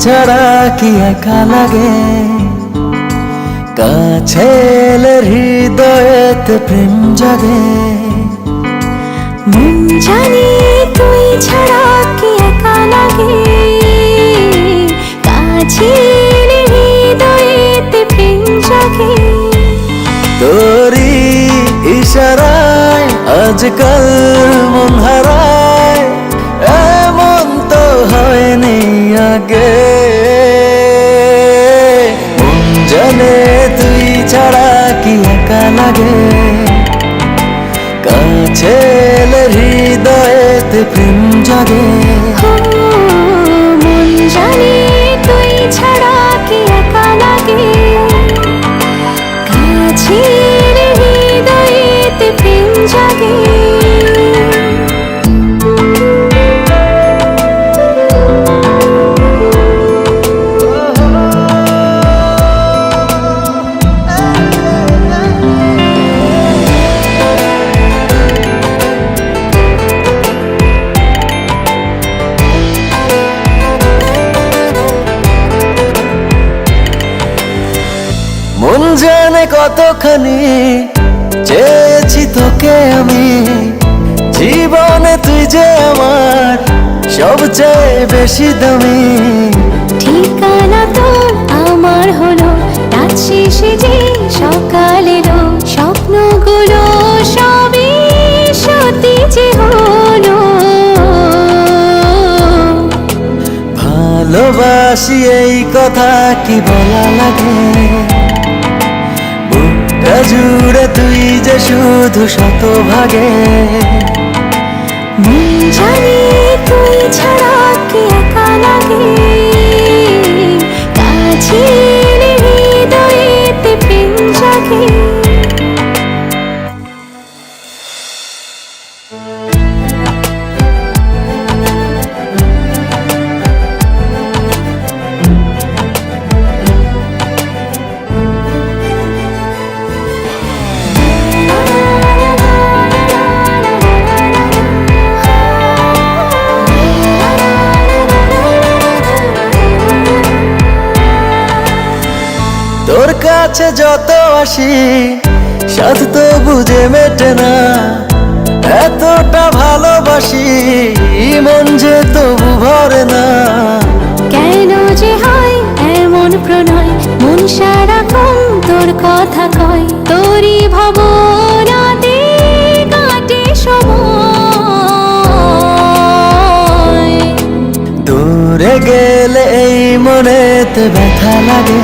ছাড়া কি একা লাগে, কাছে এলে হৃদয়েতে প্রেম জাগে। মন জানি তুই ছাড়া কি একা লাগে, কাছে এলে হৃদয়েতে প্রেম জাগে। তোরি ইশারায় আজকাল মন হারায়, এমন তো হয়নি আগে। মন জানে তুই ছাড়া কি একা লাগে, কাছে এলে হৃদয়েতে প্রেম জাগে। মন জানি তুই ছাড়া কি একা লাগে, কাছে এলে হৃদয়েতে প্রেম জাগে। মন জানে কতখানি চেয়েছি তোকে আমি, জীবনে তুই যে আমার সবচেয়ে বেশি দামি। ঠিকানা তো আমার হলো, রাত শেষে যে সকাল এলো, স্বপ্নগুলো সবই সত্যি যে হলো। ভালোবাসি এই কথা কি বলা লাগে, বুকটা জুড়ে তুই যে শুধু শতভাগে। মন জানি তুই ছাড়া কি একা লাগে, কাছে এলে হৃদয়েতে প্রেম জাগে। তোর কাছে যত আসি সাথ তো বুঝে মেটে না, এতটা ভালোবাসি মন যে তবু ভরে না। কেন যে হয় এমন প্রণয়, মন সারাক্ষণ তোর কথা কয়, তোরই ভাবনাতে কাটে সময়। দূরে গেলে এই মনেতে ব্যথা লাগে,